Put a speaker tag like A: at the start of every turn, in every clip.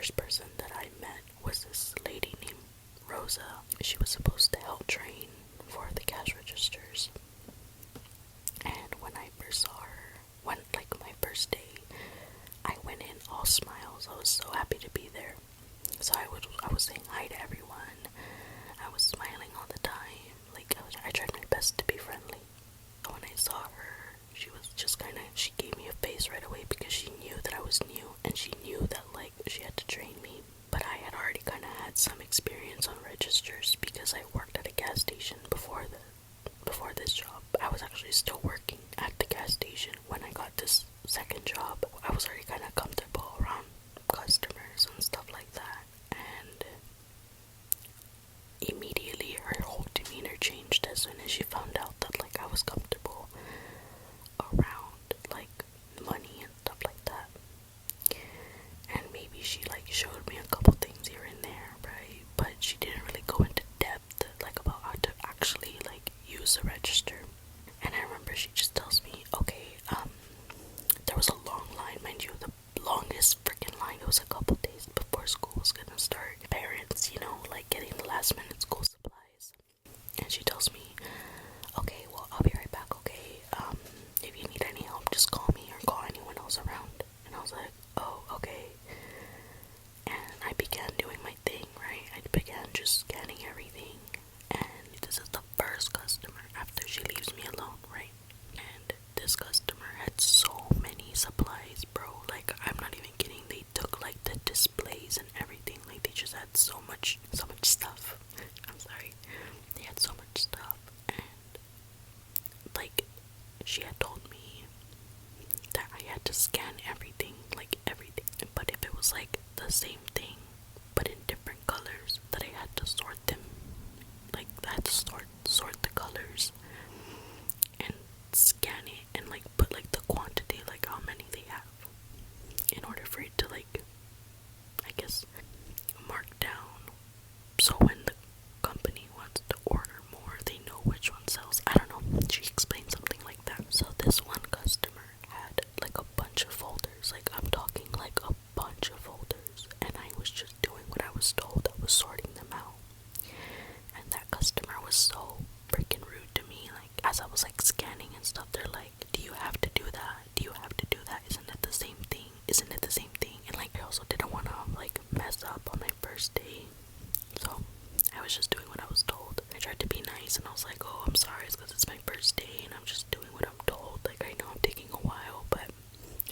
A: first person that I met was this lady named Rosa. She was supposed to help train for the cash registers. And when I first saw her, like my first day, I went in all smiles. I was so happy to be there. So I was saying hi to everyone. I was smiling all the time. Like I tried my best to be friendly. When I saw her, she was just she gave me a face right away because she knew that I was new and she knew that like she had to train me. But I had already kind of had some experience on registers because I worked at a gas station before this job. I was actually still working at the gas station when I got this second job. I was already kind of comfortable around customers and stuff like that. And immediately her whole demeanor changed as soon as she found out that like I was comfortable around like money and stuff like that. And maybe she like showed me a couple things here and there, right? But she didn't really go into depth like about how to actually like use a register. And I remember she just tells me, okay, there was a long line, mind you, the longest freaking line. It was a couple days before school was gonna start. Parents, like getting the last minute school supplies. And she tells me, okay, well, I'll be right back, okay? If you need any help, just call me or call anyone else around. And I was like, oh, okay. And I began doing my thing, right? I began just scanning everything. And this is the first customer after she leaves me alone, right? And this customer had so many supplies, bro. Like, I'm not even kidding. They took like the displays and everything. Like, they just had so much stuff. I'm sorry. They had so much stuff. And like, she had told me that I had to scan everything, like everything. But if it was like the same thing, but in different colors, that I had to sort them. Like, I had to sort the colors and scan it and like put like the quantity, like how many they have, in order for it to like, I guess, mark down. So when the company wants to order more, they know which one sells. I don't know. She explained something like that. So this one customer had like a bunch of folders. Like, I'm talking like a bunch of folders. And I was just doing what I was told. I was sorting them out. And that customer was so freaking rude to me. Like, as I was like scanning and stuff, they're like, do you have to do that? Do you have to do that? Isn't it the same thing? Isn't it the same thing? And like, I also didn't want to like mess up on my first day. So I was just doing what I was told. I tried to be nice and I was like, oh, I'm sorry, it's because it's my first day and I'm just doing what I'm told. Like, I know I'm taking a while, but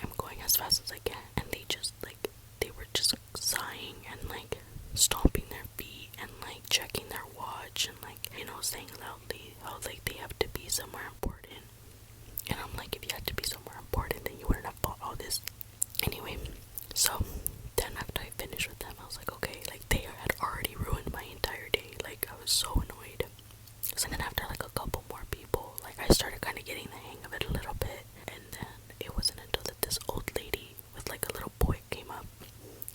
A: I'm going as fast as I can. And they just like, they were just sighing and like stomping their feet and like checking their watch and like, saying loudly how like they have to be somewhere important. And I'm like, if you had to be somewhere important, then you wouldn't have bought all this. Anyway, so then after I finished with them, I was like, okay, like they had already ruined my entire day. Like, I was so annoyed. So then after like a couple more people, like I started kind of getting the hang of it a little bit. And then it wasn't until that this old lady with like a little boy came up,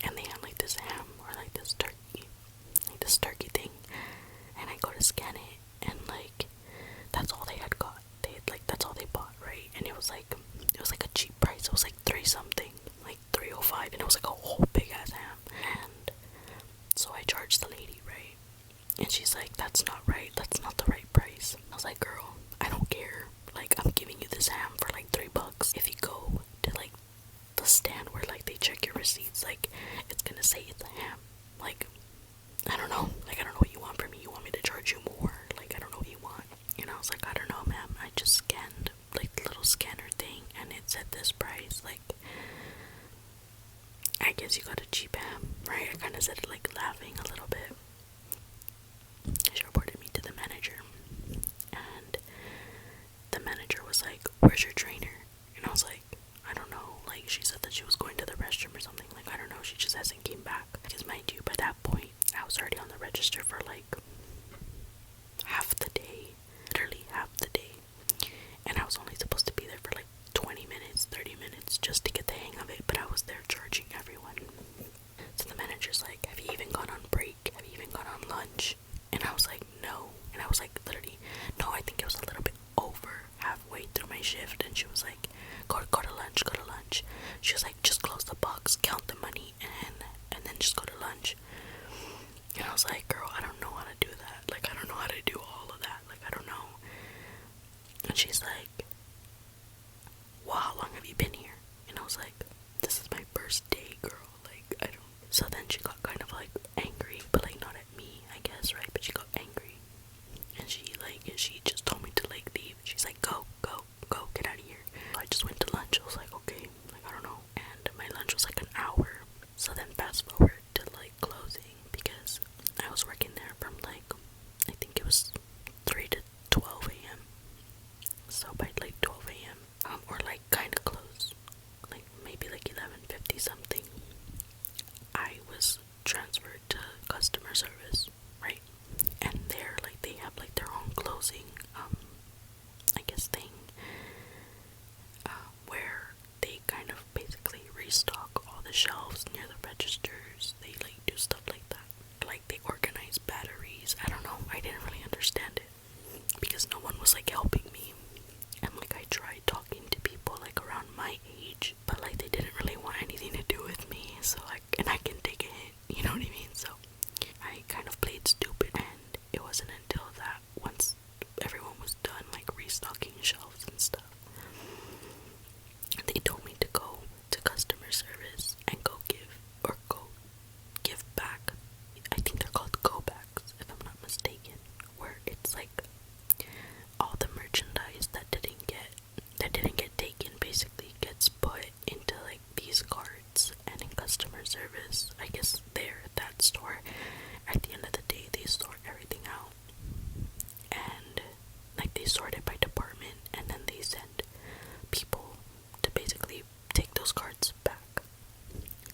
A: and they had like this ham or like this turkey thing, and I go to scan it, and like that's all they had got. That's all they bought, right? And it was like a cheap price. It was like 3 something, like 305, and it was like a whole big ass ham. And so I charged the lady, right? And she's like, that's not right. That's not the right price. I was like, girl, I don't care. Like, I'm giving you this ham for like $3. If you go to like the stand where like they check your receipts, like it's gonna say it's a ham. Like, I don't know. Like, I don't know what you want from me. You want me to charge you more? Like, I don't know what you want. And I was like, I don't know, ma'am. I just scanned like the little scanner thing and it said this price. Like, I guess you got a cheap ham, right? I kind of said it like laughing a little bit. She reported me to the manager, and the manager was like, where's your trainer? And I was like, I don't know. Like, she said that she was going to the restroom or something. Like, I don't know. She just hasn't came back. Because mind you, by that point, I was already on the register for like half the day. Literally half the day. And I was only supposed to be there for like 20 minutes, 30 minutes just to get the hang of it. But I was there charging everyone. So the manager's like, have you even gone on break? Have you even gone on lunch? And I was like, no. And I was like, literally, no, I think it was a little bit over halfway through my shift. And she was like, go to lunch. She was like, just close the box, count the money, and then then just go to lunch. And I was like, girl, I don't know how to do that. Like, I don't know how to do all of that. Like, I don't know. And she's like, well, how long have you been here? And I was like, this is my first day, girl. Like, I don't. So then she got kind of like angry, but like not at me, I guess, right? But she got angry. And she just told me to like leave. She's like, go, get out of here. So I just went to lunch. I was like, okay, like, I don't know. And my lunch was like an hour. So then fast forward to like closing, because I was working there from like, I think it was 3 to 12 a.m. So by like 12 a.m. Or like kind of close, like maybe like 11:50 something, I was transferred to customer service, right? And there, like, they have like their own closing, I guess thing, where they kind of basically restock all the shelves near the registers. They like do stuff like that. Like they organize batteries. I don't know. I didn't really understand it because no one was like helping me. And like I tried talking to people like around my age, but like they didn't really want anything to do with me. So like, and I can take a hint, you know what I mean? So I kind of played stupid, and it wasn't until that once everyone was done like restocking shelves and stuff, they told me to go to customer service and go give back. I think they're called go backs, if I'm not mistaken, where it's like all the merchandise that didn't get taken basically gets put into like these carts, and in customer service, I guess there at that store, at the end of the day they sort everything out, and like they sort it by department, and then they send people to basically take those cards back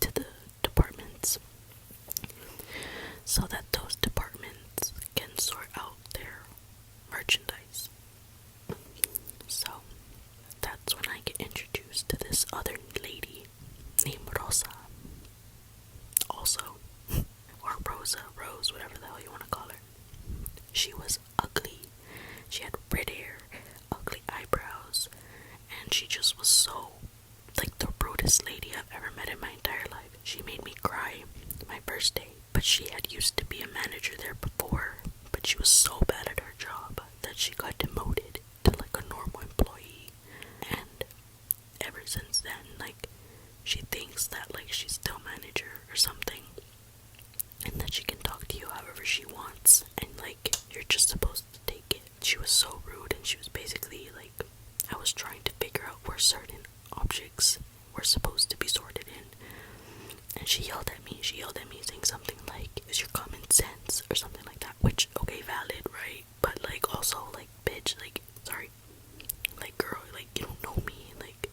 A: to the departments so that those departments can sort out their merchandise. So that's when I get introduced to this other lady named Rosa. Also, or Rose, whatever the hell you want to call her. She was ugly. She had red hair, ugly eyebrows, and she just was so, like, the rudest lady I've ever met in my entire life. She made me cry my first day, but she had used to be a manager there before, but she was so bad at her job that she got demoted to like a normal employee. And ever since then, like, she thinks that like she's still manager or something, and that she can talk to you however she wants, and like you're just supposed to take it. She was so rude, and she was basically like, I was trying to figure out where certain objects were supposed to be sorted in, and she yelled at me saying something like, use your common sense or something like that, which, okay, valid, right? But like also like, bitch, like, sorry, like, girl, like, you don't know me, like,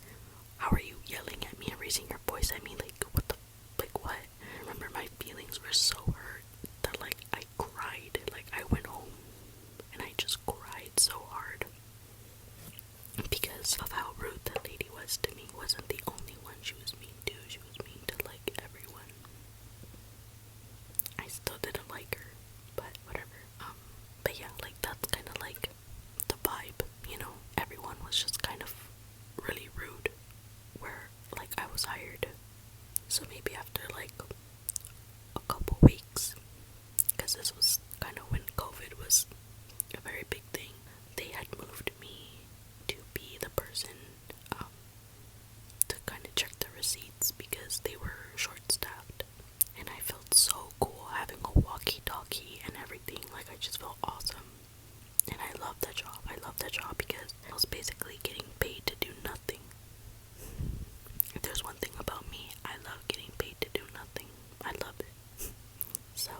A: how are you yelling at me and raising your voice at me? Like, what the, like, what? I remember my feelings were so hurt that like I cried. Like, I went home and I just cried so hard because of how rude that lady was to me. Wasn't the only one she was mean to. She was mean to like everyone. I still didn't like her, but whatever. But yeah, like, that's kind of like the vibe, you know? Everyone was just kind of really rude where like I was hired. So maybe after like a couple weeks, because this was kind of when COVID was a very big thing, they had moved me to be the person to kind of check the receipts because they were short-staffed. And I felt so cool having a walkie-talkie and everything. Like, I just felt awesome. And I love that job. I love that job because I was basically getting paid to do nothing. If there's one thing about me, I love getting paid to do nothing. I love it. So,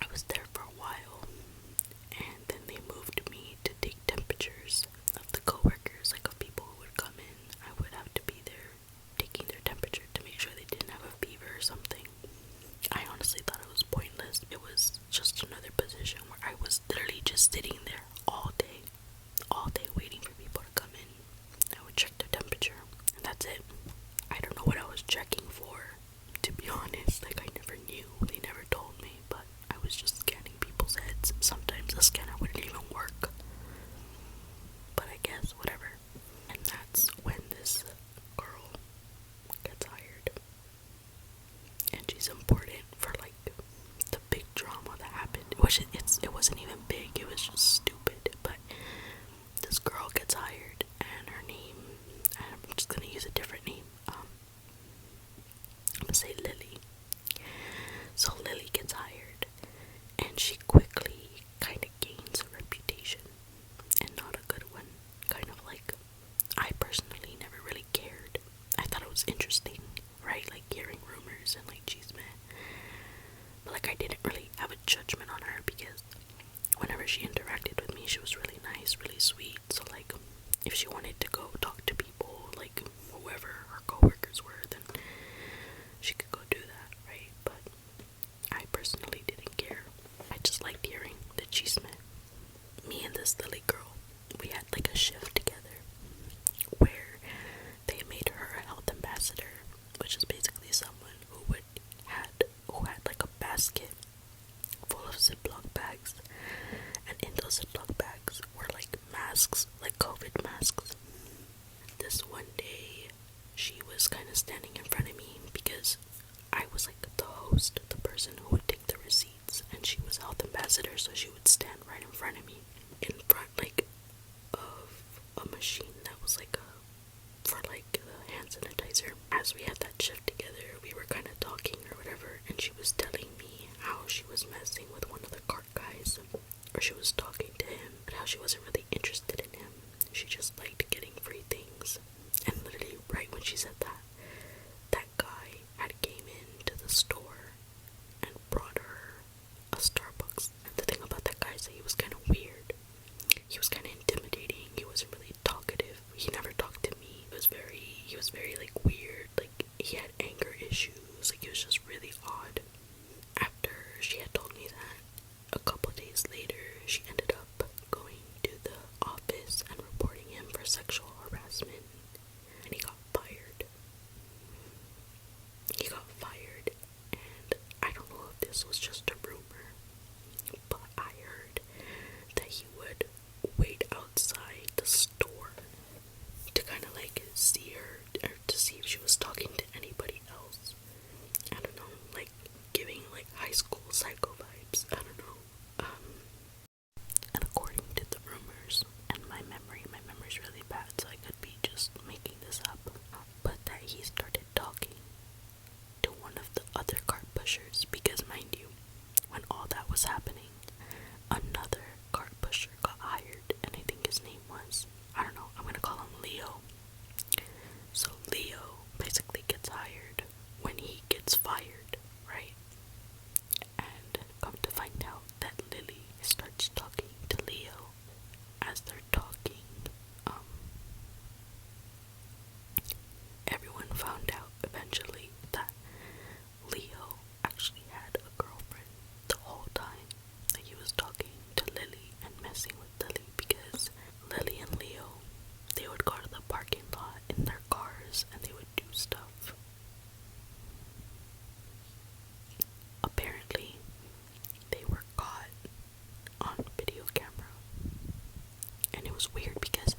A: I was there for a while, and then they moved me to take temperatures of the coworkers, like of people who would come in. I would have to be there taking their temperature to make sure they didn't have a fever or something. I honestly thought it was pointless. It was just another position where I was literally just sitting there all day waiting for people to come in. I would check their temperature, and that's it. I don't know what I was checking for, to be honest. Like, I never knew. They never told me, but I was just scanning people's heads. Sometimes the scanner wouldn't even work, but I guess whatever. And that's when this girl gets hired, and she she's important for like the big drama that happened. It wasn't even big, it was just stupid. But this girl gets hired, and her name, I'm just gonna use a different name. I'm gonna say Lily. So Lily gets hired, and she quickly kind of gains a reputation, and not a good one. Kind of like, I personally never really cared. I thought it was interesting, right? Like hearing rumors and like chisme. But like I didn't really have a judgment on her because whenever she interacted with me, she was really nice, really sweet. So like, if she wanted to go talk to people, like whoever her coworkers were, then she could go do that, right? But I personally didn't care. I just liked hearing the chisme. Me and this Lily girl, we had like a shift together where they made her a health ambassador, which is basically someone who had like a basket full of Ziploc bags, and in those Ziploc bags were like masks, like COVID masks. This one day, she was kind of standing in front of me because I was like the host, the person who would take the receipts, and she was health ambassador, so she would stand right in front of me, in front like of a machine that was like for like the hand sanitizer. As we had that shift together, we were kind of talking or whatever, and she was telling me how she was messing with one of the cart guys, or she was talking to him, but how she wasn't really interested in him. She just liked getting free things. And literally right when she said that, that guy had came into the store and brought her a Starbucks. The thing about that guy is that he was kind of weird. He was kind of intimidating. He wasn't really talkative. He never talked to me. He was very like weird. Like he had anger issues. Like he was just really odd. After she had told me that, a couple days later, she ended up going to the office and reporting him for sexual harassment, and he got fired. And I don't know if this was just a rumor, but I heard that he would wait outside the store to kind of like see her, or to see if she was talking to anybody else. I don't know, like giving like high school psycho vibes. I don't know. And according to the rumors and my memory's really bad, so I could be just making this up, but that he started talking to one of the other cart pushers, because mind you, when all that was happening, another cart pusher got hired, and I think his name was, I don't know, I'm gonna call him Leo. So Leo basically gets hired when he gets fired, right? And come to find out that Lily starts talking to Leo. As they're talking, everyone found out eventually that Leo actually had a girlfriend the whole time that he was talking to Lily and messing with Lily, because Lily and Leo, they would go to the parking lot in their cars and they would do stuff. Apparently, they were caught on video camera. And it was weird because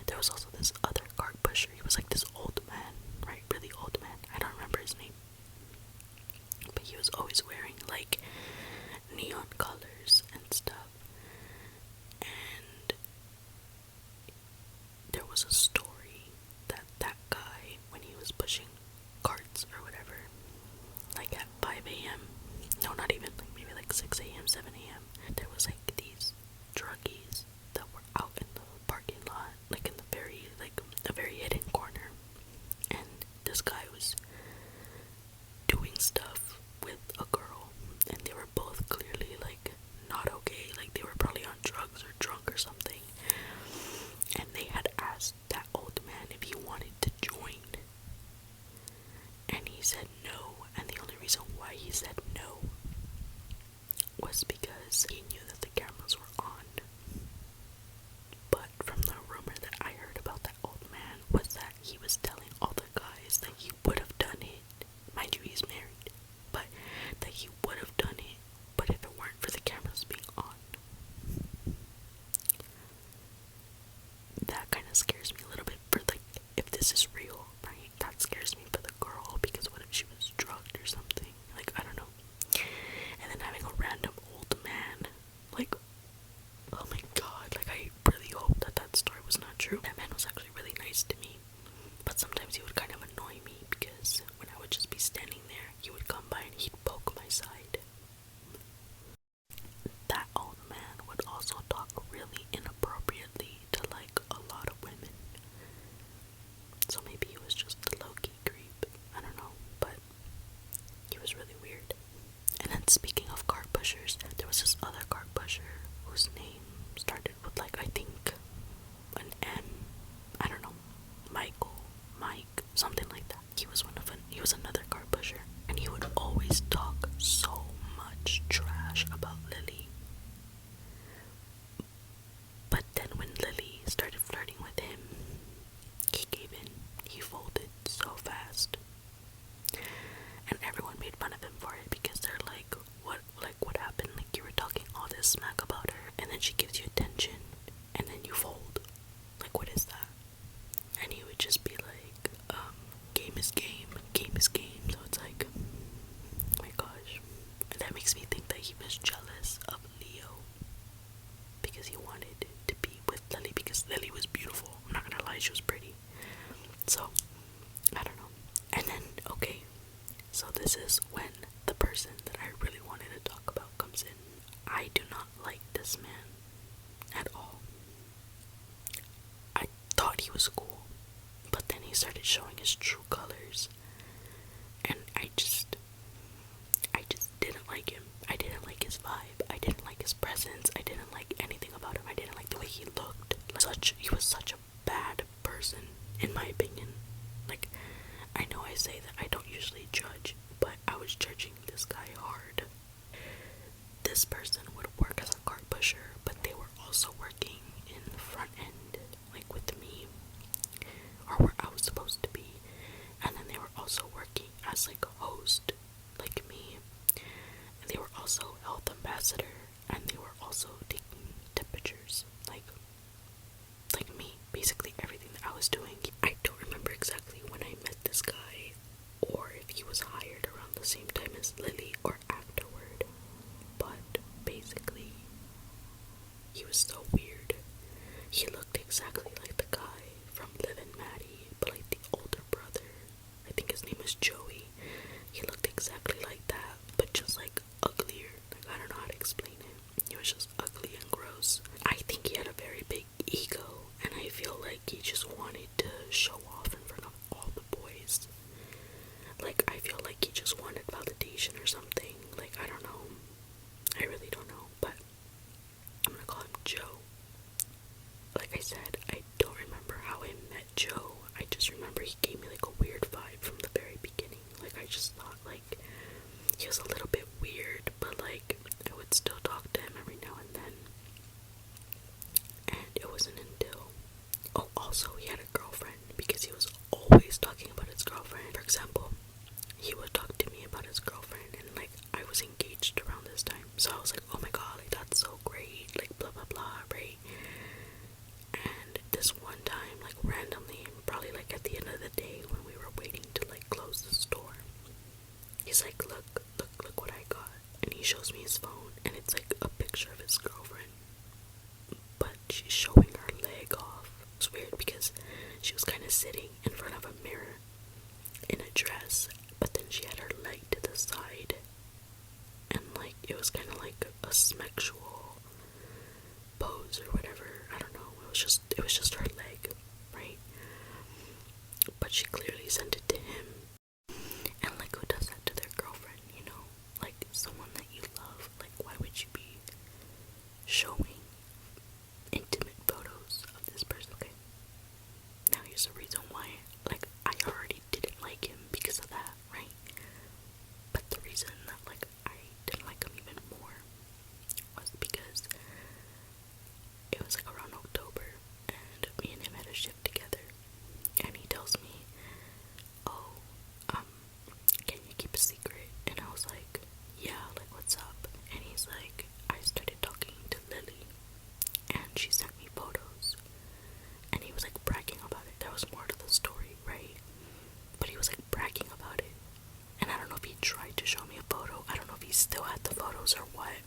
A: there was also this other cart pusher. He was like this old man, right? Really old man. I don't remember his name. But he was always wearing like neon colors and stuff. And there was a story that that guy, when he was pushing carts or whatever, like at 5 a.m., no, not even, like maybe like 6 a.m., 7 a.m., there was like these druggies that were out in the parking lot, like in the very, like a very hidden corner, and this guy was doing stuff with a girl, and they were both clearly like not okay, like they were probably on drugs or drunk or something, and they had asked that old man if he wanted to join, and he said no, and the only reason why he said no was because true. That man was actually really nice to me, but sometimes he would kind of annoy me because when I would just be standing there, he would come by and he'd poke my side. That old man would also talk really inappropriately to like a lot of women. So maybe he was just a low-key creep. I don't know, but he was really weird. And then speaking of cart pushers, there was this other cart pusher whose name started with like, I think, an M. I don't know, Mike, something like that. He was another cart pusher, and he would always talk so much trash about Lily. But then when Lily started flirting with him, he gave in. He folded so fast. And everyone made fun of him for it because they're like, what happened? Like, you were talking all this smack about her, and then she gives you attention, and then you fold. Like, what is that? And he would just be like, game is game, game is game. So it's like, oh my gosh. And that makes me think that he was jealous of Leo because he wanted to be with Lily because Lily was beautiful. I'm not gonna lie, she was pretty. So, I don't know. And then, okay, so this is when the person that I really wanted to talk about comes in. I do not like this man at all. I thought he was cool, but then he started showing his true colors, and I just didn't like him. I didn't like his vibe. I didn't like his presence. I didn't like anything about him. I didn't like the way he looked. He was such a bad person, in my opinion. Like, I know I say that I don't usually judge, but I was judging this guy hard. This person would work as a cart pusher, but they were also working in the front end, like with me, or where I was supposed to be. And then they were also working as like a host, like me. And they were also health ambassador, and they were also taking temperatures, like me. Basically everything that I was doing. I don't remember exactly when I met this guy, or if he was hired around the same time as Lily or afterward. But basically, he was so weird. He looked exactly like the guy from Liv and Maddie, but like the older brother. I think his name is Joey. He looked exactly like that, but just like uglier. Like, I don't know how to explain it. He was just ugly and gross. I think he had a very big ego, and I feel like he just wanted to show off in front of all the boys. Like, I feel like he just wanted validation or something. Like, I don't know. I really don't know, but I'm gonna call him Joe. Like I said, I don't remember how I met Joe. I just remember he gave me like a weird vibe from the very beginning. Like, I just thought like he was a little bit weird, but like I would still talk to him every now and then. And it wasn't until, oh, also he had a girlfriend, because he was always talking about his girlfriend. For example, he would talk to me about his girlfriend, and like I was engaged around this time, so I was like, oh my god, like that's so great, like blah blah blah, right? And this one time, like randomly, probably like at the end of the day when we were waiting to like close the store, he's like, look what I got. And he shows me his phone, and it's like a picture of his girlfriend, but she's showing her leg off. It's weird because she was kind of sitting in front of a mirror in a dress, but then she had her leg to the side, and like it was kind of like a sexual pose or whatever. I don't know. It was just her leg, right? But she clearly sent it to him. And like, who does that to their girlfriend, you know? Like, someone that you love. Like, why would you be showing intimate photos of this person? Okay, now here's the reason why, like, I already didn't like him because of that, right? But the reason that, like, I didn't like him even more was because it was like around October, and me and him had a shift together, and he tells me, oh, can you keep a secret? And I was like, yeah, like, what's up? And he's like, I started talking to Lily, and she sent me photos, and he was like bragging about it. There was more to the story, right? But he was like bragging about it, and I don't know if he tried to show me a photo. I don't know if he still had the photos or what,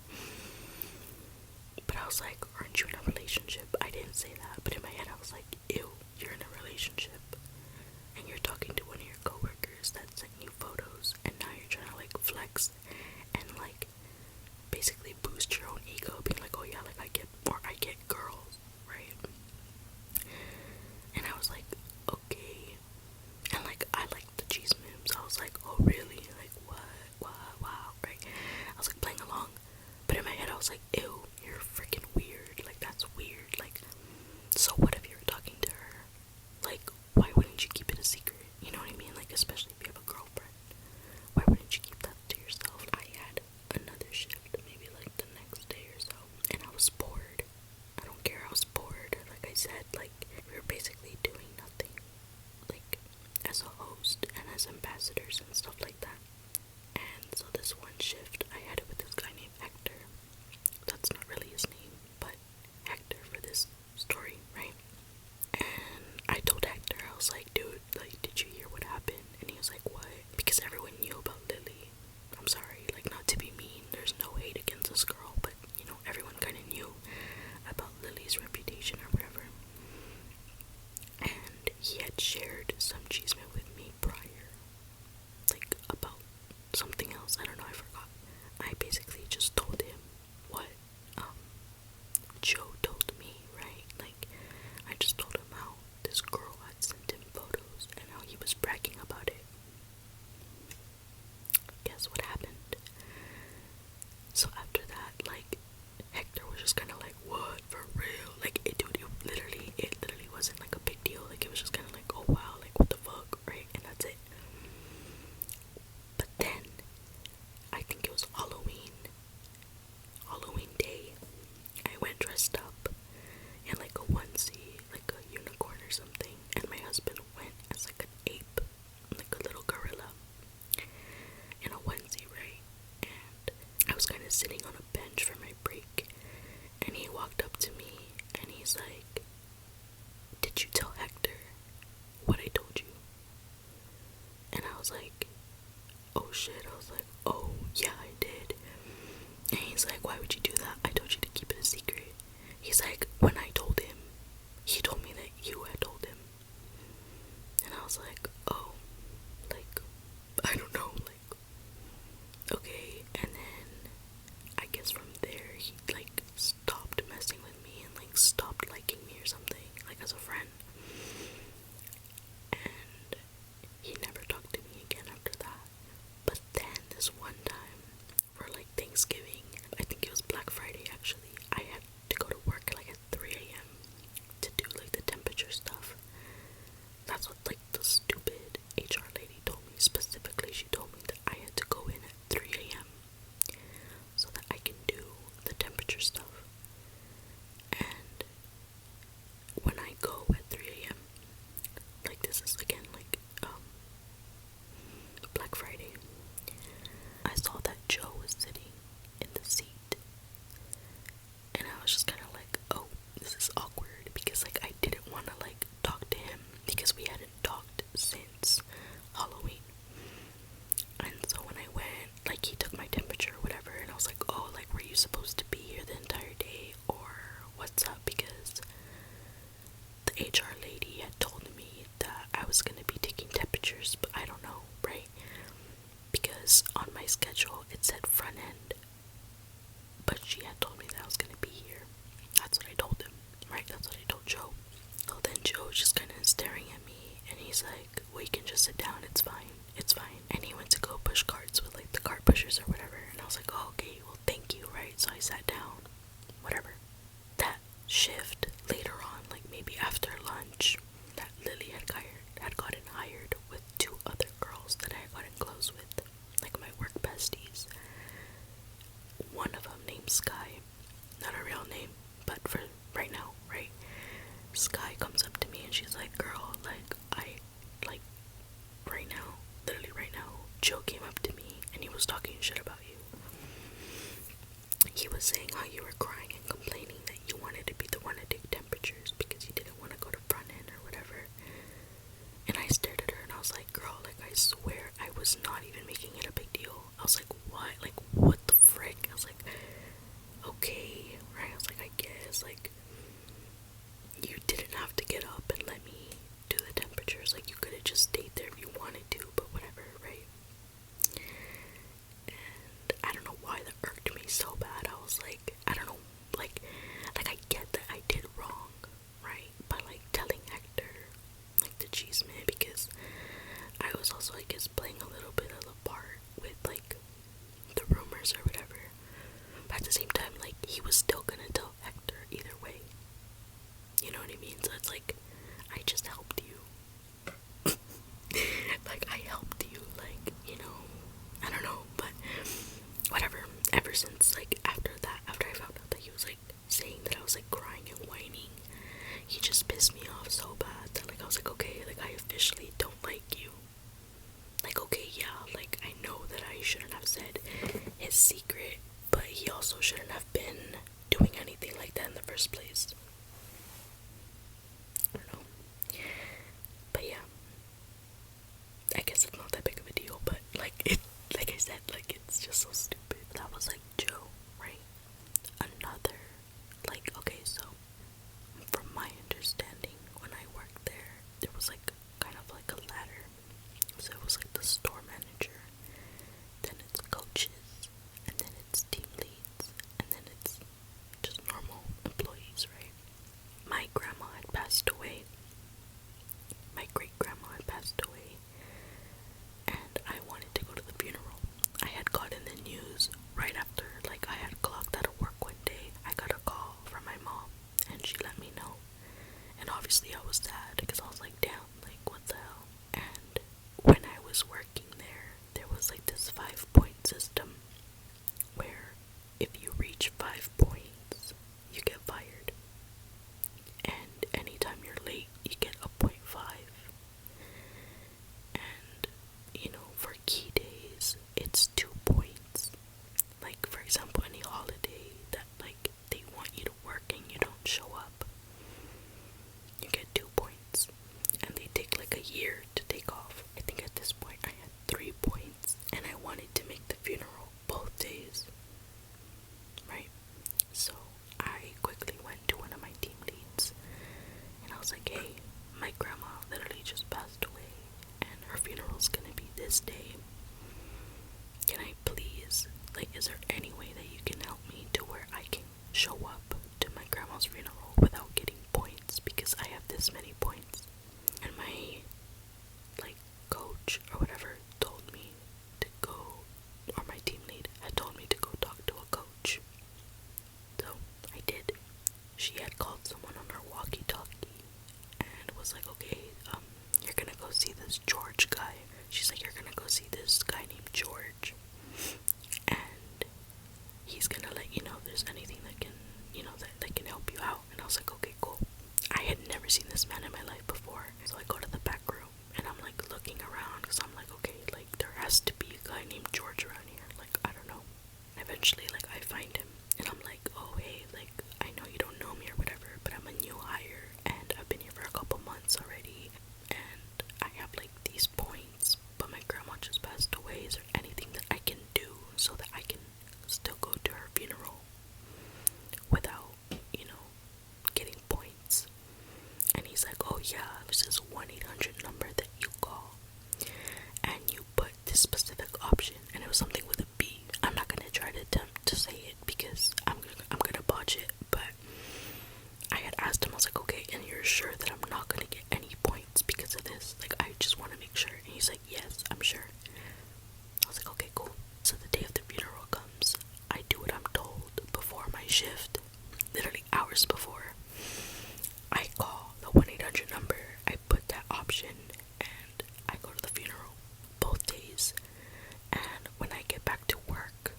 A: but I was like, aren't you in a relationship? I didn't say that, but in my head I was like, ew, you're in a relationship and you're talking to one of your coworkers that sent you photos, and now you're trying to like flex and like basically boost your own ego, being like, oh yeah, like I get girls, right? And I was like, okay. And like I like the cheese memes. I was like, oh really? Like what? Wow, right? I was like playing along, but in my head I was like, ew, you're freaking weird. Like that's weird. Like, so what if you were talking to her? Like, why wouldn't you keep it a secret? You know what I mean? Like, especially if you have a girlfriend. Why wouldn't you keep that to yourself? I had another shift, maybe like the next day or so, and I was bored. I don't care, I was bored. Like I said, like, we were basically doing nothing. Like, as a host and as ambassadors and stuff like that. And so this one shift, I had it with this guy named Hector. That's not really his name, but Hector for this story, right? And I told Hector, I was like, dude, like, did you hear what happened? And he was like, what? Because everyone knew about Lily. I'm sorry, like, not to be mean, there's no hate against this girl, but, you know, everyone kind of knew about Lily's reputation or whatever. And he had shared some chisme with me prior, like, about something else. I don't know, I forgot. I basically just told him what Joe told me, right? Like, I just told him how this girl had sent him photos and how he was bragging about it. Guess what happened? So after that, like, Hector was just kind of like, what, for real? Like, it literally wasn't like a big deal. Like, it was just kind of like, oh wow, like, what the fuck, right? And that's it. But then, I think it was Halloween day, I went dressed up in like a onesie, like a unicorn or something, and my husband went as like an ape, like a little gorilla, in a onesie, right? And I was kind of sitting on a bench for my break, and he walked up to me, and he's like, did you tell Hector what I told you? And I was like, oh shit, I was like, oh yeah, I did. And he's like, why would you do that? I told you to keep it a secret. He's like, when I told him, he told me that you had told him. And I was like, oh, like, I don't know, like, okay. And then, I guess from there, he, like, stopped messing with me and, like, stopped liking me or something, like, as a friend. And he never talked to me again after that. But then, this one time, for, like, Thanksgiving, I think it was Black Friday, actually, I had to go to work, like, at 3 a.m. to do, like, the temperature stuff. That's what, like, the stupid HR lady told me. Specifically, she told me that I had to go in at 3 a.m. so that I can do the temperature stuff. And when I go at 3 a.m., like, this is, again, like, Black Friday, I saw that Joe was sitting in the seat. And I was just kind of like, oh, this is awkward, because, like, I didn't want to, like, talk to him, because we hadn't talked since Halloween. And so when I went, like, he took my temperature or whatever, and I was like, oh, like, were you supposed to be here the entire day, or what's up? Because the HR lady had told me that I was gonna be taking temperatures, but I don't know, right? Because on my schedule it said front end, but she had told me that I was gonna be here. That's what I told him, right? That's what I told Joe. So then Joe was just kind of staring at me, and he's like, well, you can just sit down, it's fine, it's fine. And he went to go push carts with, like, the cart pushers or whatever, and I was like, oh, okay, well, thank you, right? So I sat down, whatever. That shift later on, like, maybe after lunch, that Lily had gotten hired with 2 other girls that I had gotten close with, like my work besties. One of them named Sky, not a real name, but for right now, right? Sky comes up to me and she's like, girl, like, right now, literally right now, Joe came up to me and he was talking shit about you. He was saying how you were crying and complaining that you wanted to be the one to take temperatures because you didn't want to go to front end or whatever. And I stared at her and I was like, girl, like, I swear I was not even making it a big deal. I was like, what? Like, what the frick? I was like, okay, right? I was like, I me so bad. I was like, I don't know, like I get that I did wrong, right? By like telling Hector, like the cheese man, because I was also, I guess, playing a little bit of the part with like the rumors or whatever. But at the same time, like, he was still gonna tell Hector either way. You know what I mean? So it's like, I just helped you. Like, I helped you, like, you know, I don't know, but whatever. Ever since, like, after that, after I found out that he was, like, saying that I was, like, crying and whining, he just pissed me off so bad that, like, I was like, okay, like, I officially don't like you. Like, okay, yeah, like, I know that I shouldn't have said his secret, but he also shouldn't have been doing anything like that in the first place. I don't know. But yeah, I guess it's not that big of a deal, but like I said, like, it's just so stupid. That was like Joe, right? Another, like, okay, so from my understanding, when I worked there, there was like kind of like a ladder. So it was like the store manager, then it's coaches, and then it's team leads, and then it's just normal employees, right? My grandma had passed away. My great grandma had passed away, and I wanted to go to the funeral. I had gotten the news right after, like, I had clocked out of work one day. I got a call from my mom, and she let me know. And obviously I was sad, because I was like, damn, like, what the hell? And when I was working there was like this 5-point system, where if you reach 5 points, you get fired. And anytime you're late, you get a 0.5. And, you know, for key days, it's 2 points. Like, for example, any holiday that, like, they want you to work and you don't show up, you get 2 points. And they take like a year to take off. I think at this point I had 3 points, and I wanted to make the funeral both days, right? So I quickly went to one of my team leads, and I was like, hey, my grandma literally just passed away, and her funeral's gonna be this day. Can I please, like, is there any way that you can help me to where I can show up to my grandma's funeral without getting points, because I have this many points? And my, like, coach or whatever told me to go, or my team lead had told me to go talk to a coach. So I did. She had called someone on her walkie-talkie and was like, okay, you're gonna go see this George guy. She's like, you're gonna go see this guy named George, and he's gonna let you know if there's anything that can, you know, that can help you out. And I was like, okay, cool. I had never seen this man in my life before, so I go to the back room, and I'm like looking around, because I'm like, okay, like, there has to be a guy named George around here, like, I don't know. And eventually, like, I find him, and I'm like, oh, hey, like, I know you don't know me or whatever, but I'm a new hire, and I've been here for a couple months already, and I have, like, these points, but my grandma just passed away. Is there anything that I can do so that I can still go to her funeral without, you know, getting points? And he's like, oh yeah, there's this 1-800 number that you call, and you put this specific option, and it was something with a B. I'm not gonna try to attempt to say it because I'm gonna botch it, but I had asked him, I was like, okay, and you're sure that I'm not gonna get any points because of this? Like, I just want to make sure. And he's like, yes, I'm sure. I was like, okay, cool. So the day of the funeral comes, I do what I'm told before my shift, literally hours before. I call the 1-800 number, I put that option, and I go to the funeral both days. And when I get back to work,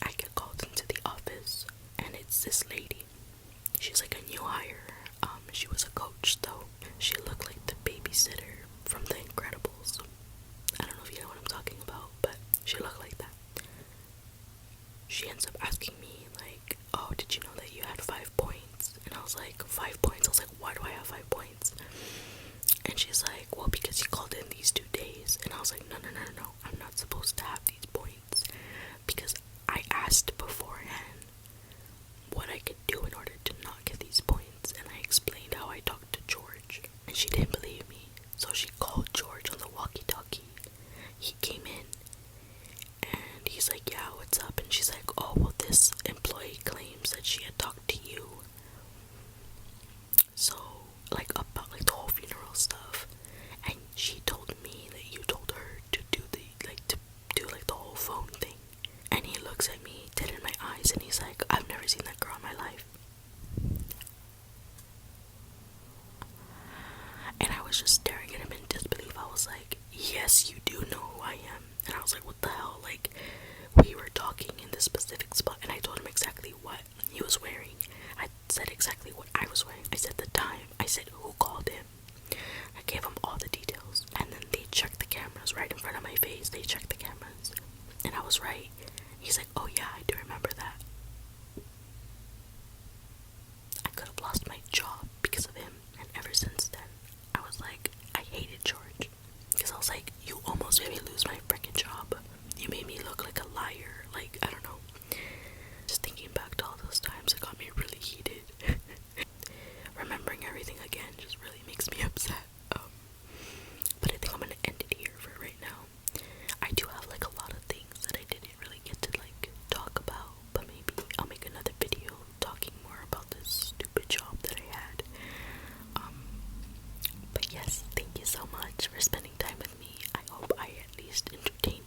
A: I get called into the office, and it's this lady. She's like a new hire. She was a coach though. She looked like the babysitter from The Incredibles. I don't know if you know what I'm talking about, but she looked like that. She ends up asking me, like, oh, did you know that you had 5 points? And I was like, 5 points? I was like, why do I have 5 points? And she's like, well, because you called in these 2 days. And I was like, no, I'm not supposed to have these points, because I asked beforehand what I could do she's like, oh, well, this employee claims that she had talked to you. So, like, about, like, the whole funeral stuff. And she told me that you told her to do the whole phone thing. And he looks at me, dead in my eyes, and he's like, I've never seen that girl in my life. And I was just staring at him in disbelief. I was like, yes, you do know who I am. And I was like, what the hell? Like, we were talking in this specific spot, and I told him exactly what he was wearing. I said exactly what I was wearing. I said the time. I said who called him. I gave him all the details. And then they checked the cameras right in front of my face. They checked the cameras. And I was right. He's like, oh yeah, I do remember that. I could have lost my job because of him. And ever since then, I was like, I hated George. Because I was like, you almost made me lose my freaking job. You made me look like a liar. Like, I don't know. Just thinking back to all those times, it got me really heated. Remembering everything again just really makes me upset. But I think I'm gonna end it here for right now. I do have like a lot of things that I didn't really get to like talk about, but maybe I'll make another video talking more about this stupid job that I had. But yes, thank you so much for spending time with me. I hope I at least entertained